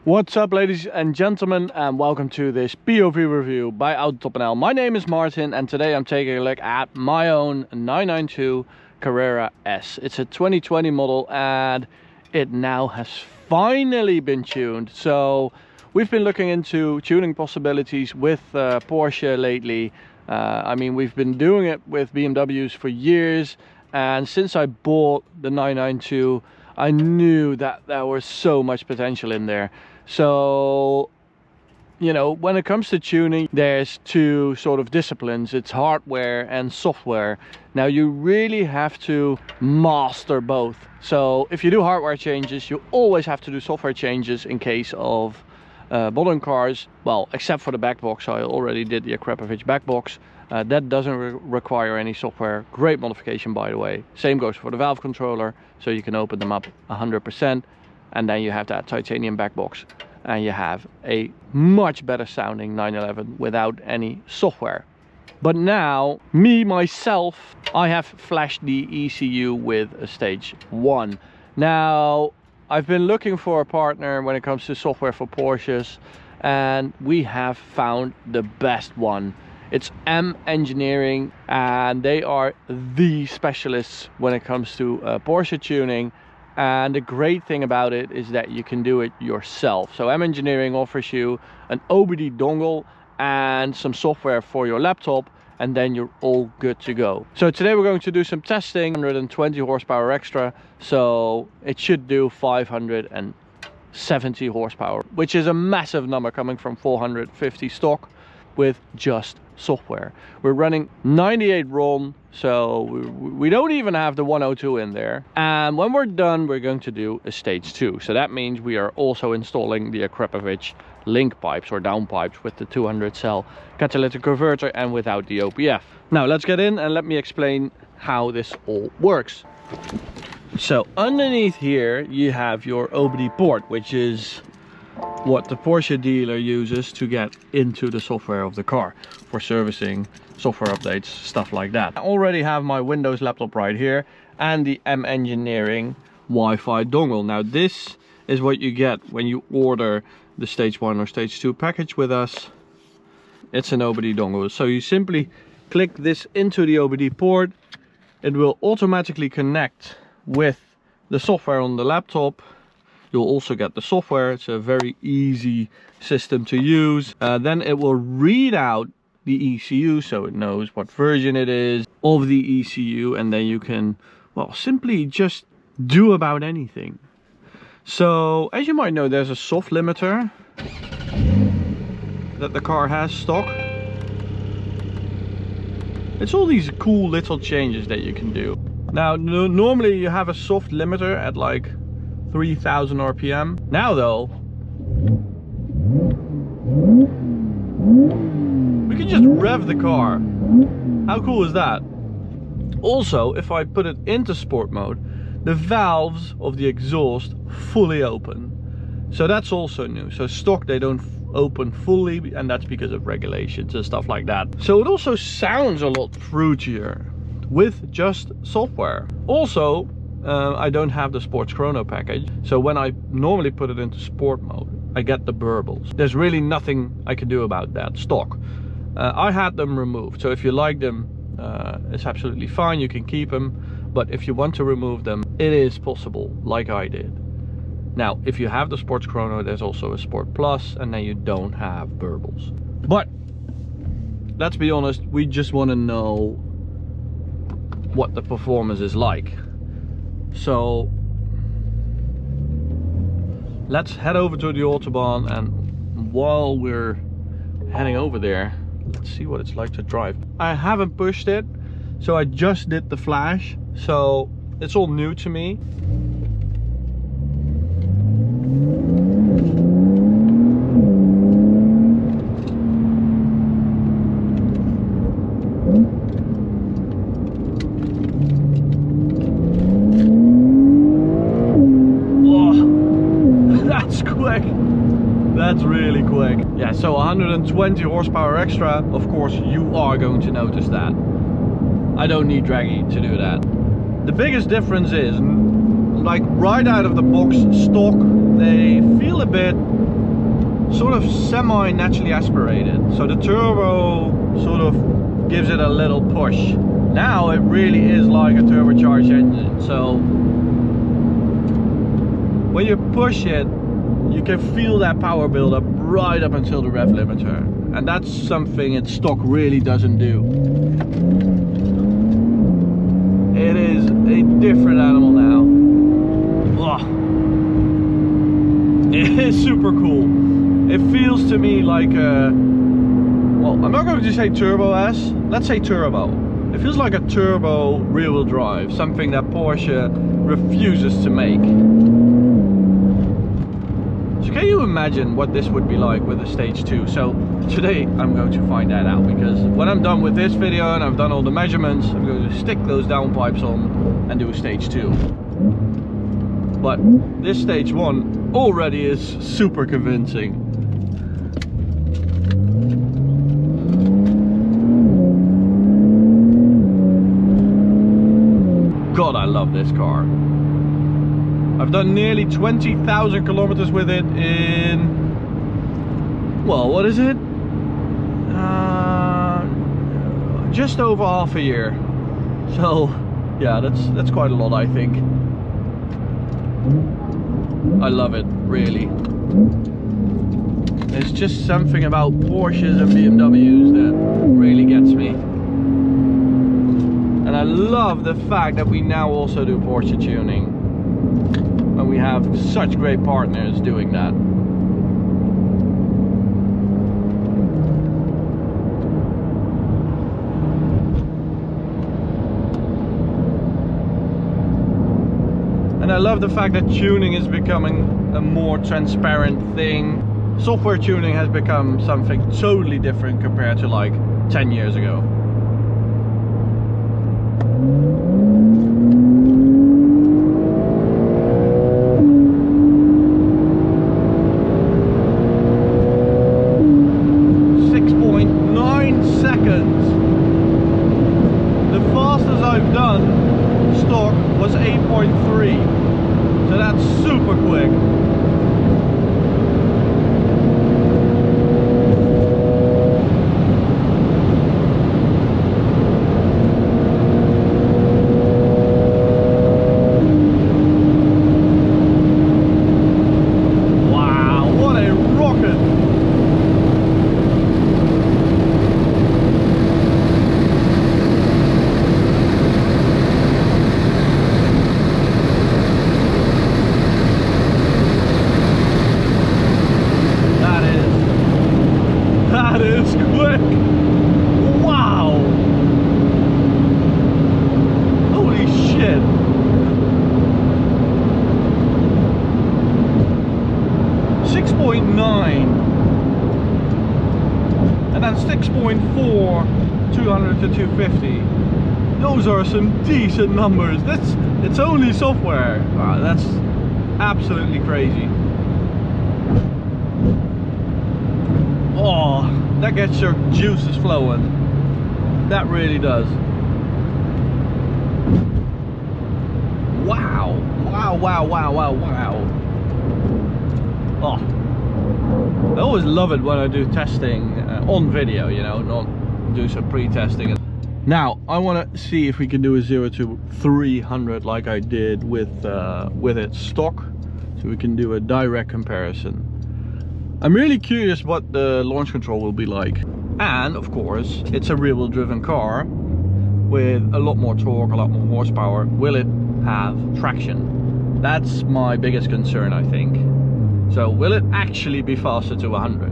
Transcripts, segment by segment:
What's up, ladies and gentlemen, and welcome to this POV review by Autobahn. My name is Martin, and today I'm taking a look at my own 992 Carrera S. It's a 2020 model, and it now has finally been tuned. So we've been looking into tuning possibilities with Porsche lately. I mean, we've been doing it with BMWs for years, and since I bought the 992, I knew that there was so much potential in there. So, you know, when it comes to tuning, there's two sort of disciplines. It's hardware and software. Now, you really have to master both. So if you do hardware changes, you always have to do software changes in case of modern cars. Well, except for the back box. I already did the Akrapovic back box. That doesn't require any software. Great modification, by the way. Same goes for the valve controller, so you can open them up 100%, and then you have that titanium back box, and you have a much better sounding 911 without any software. But now, myself, I have flashed the ECU with a stage 1. Now, I've been looking for a partner when it comes to software for Porsches, and we have found the best one. It's M Engineering, and they are the specialists when it comes to Porsche tuning. And the great thing about it is that you can do it yourself. So M Engineering offers you an OBD dongle and some software for your laptop, and then you're all good to go. So today we're going to do some testing. 120 horsepower extra, so it should do 570 horsepower, which is a massive number coming from 450 stock with just software. We're running 98 RON, so we don't even have the 102 in there. And when we're done, we're going to do a stage 2. So that means we are also installing the Akrapovic link pipes or down pipes with the 200 cell catalytic converter and without the OPF. Now let's get in and let me explain how this all works. So underneath here you have your OBD port, which is what the Porsche dealer uses to get into the software of the car for servicing, software updates, stuff like that. I already have my Windows laptop right here and the M Engineering Wi-Fi dongle. Now this is what you get when you order the stage 1 or stage 2 package with us. It's an OBD dongle. So you simply click this into the OBD port. It will automatically connect with the software on the laptop. You'll also get the software. It's a very easy system to use. Then it will read out the ECU, so it knows what version it is of the ECU, and then you can, well, simply just do about anything. So as you might know, there's a soft limiter that the car has stock. It's all these cool little changes that you can do. Now, normally you have a soft limiter at like 3000 RPM. Now though, we can just rev the car. How cool is that? Also, if I put it into sport mode, the valves of the exhaust fully open. So that's also new. So stock, they don't open fully, and that's because of regulations and stuff like that. So it also sounds a lot fruitier with just software. Also, I don't have the sports chrono package, so when I normally put it into sport mode, I get the burbles. There's really nothing I can do about that stock. I had them removed, so if you like them, it's absolutely fine, you can keep them. But if you want to remove them, it is possible, like I did. Now, if you have the sports chrono, there's also a sport plus, and then you don't have burbles. But let's be honest, we just want to know what the performance is like. So let's head over to the Autobahn, and while we're heading over there, let's see what it's like to drive. I haven't pushed it, so I just did the flash, so it's all new to me. That's really quick. Yeah, so 120 horsepower extra. Of course, you are going to notice that. I don't need Dragy to do that. The biggest difference is, like right out of the box stock, they feel a bit sort of semi-naturally aspirated. So the turbo sort of gives it a little push. Now it really is like a turbocharged engine. So when you push it, you can feel that power build up right up until the rev limiter. And that's something its stock really doesn't do. It is a different animal now. Oh. It is super cool. It feels to me like a, well, I'm not going to say Turbo S, let's say Turbo. It feels like a turbo rear-wheel drive, something that Porsche refuses to make. So can you imagine what this would be like with a stage 2? So today I'm going to find that out, because when I'm done with this video and I've done all the measurements, I'm going to stick those downpipes on and do a stage 2. But this stage 1 already is super convincing. God, I love this car. I've done nearly 20,000 kilometers with it in, well, what is it? Just over half a year. So yeah, that's quite a lot, I think. I love it, really. There's just something about Porsches and BMWs that really gets me. And I love the fact that we now also do Porsche tuning. And we have such great partners doing that. And I love the fact that tuning is becoming a more transparent thing. Software tuning has become something totally different compared to like 10 years ago. So that's super quick. Wow, what a rocket! That is quick! Wow! Holy shit! .9 and then 6.4, 200 to 250. Those are some decent numbers. It's only software. Wow, that's absolutely crazy. Oh, that gets your juices flowing. That really does. Wow, wow, wow, wow, wow, wow. Oh, I always love it when I do testing on video, you know, not do some pre-testing. Now I want to see if we can do a 0 to 300 like I did with its stock, so we can do a direct comparison. I'm really curious what the launch control will be like. And of course, it's a rear-wheel driven car with a lot more torque, a lot more horsepower. Will it have traction? That's my biggest concern, I think. So will it actually be faster to 100?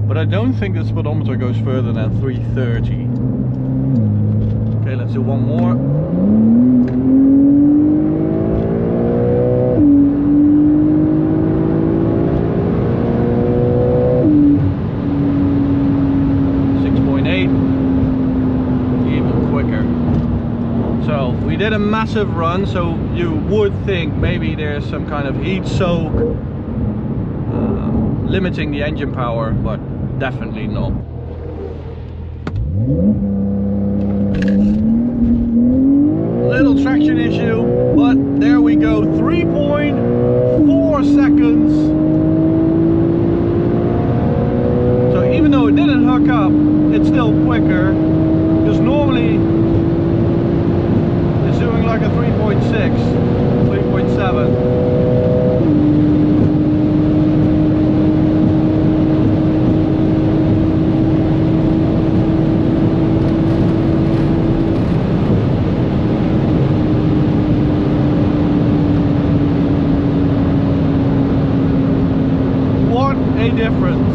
But I don't think the speedometer goes further than 330. Okay, let's do one more. Did a massive run, so you would think maybe there's some kind of heat soak limiting the engine power, but definitely not. Little traction issue, but there we go. 3.4 4 seconds. So even though it didn't hook up, it's still quicker, because normally it's doing like a 3.6, 3.7. A difference.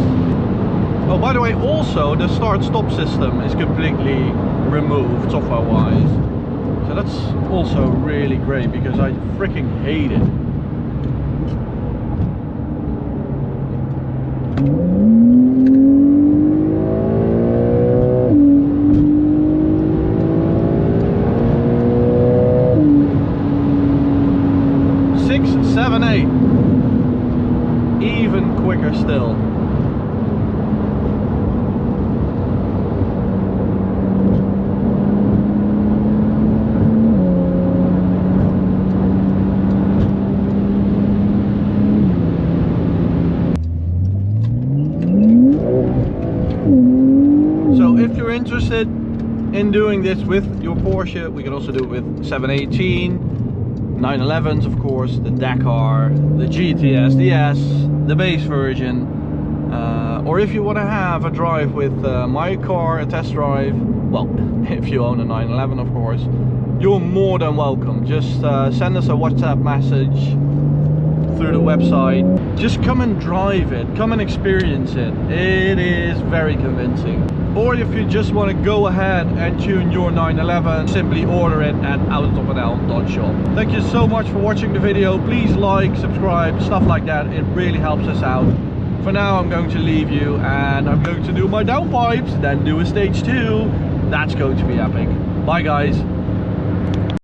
Oh, by the way, also the start-stop system is completely removed software wise, so that's also really great, because I freaking hate it. Six, seven, eight. Even quicker still. So if you're interested in doing this with your Porsche, we can also do it with 718, 911s, of course, the Dakar, the GTS, the S, the base version, or if you want to have a drive with my car, a test drive, well, if you own a 911, of course, you're more than welcome. Just send us a WhatsApp message through the website. Just come and drive it, come and experience it. It is very convincing. Or if you just want to go ahead and tune your 911, simply order it at autobahn.shop. Thank you so much for watching the video. Please like, subscribe, stuff like that. It really helps us out. For now, I'm going to leave you, and I'm going to do my downpipes, then do a stage 2. That's going to be epic. Bye guys.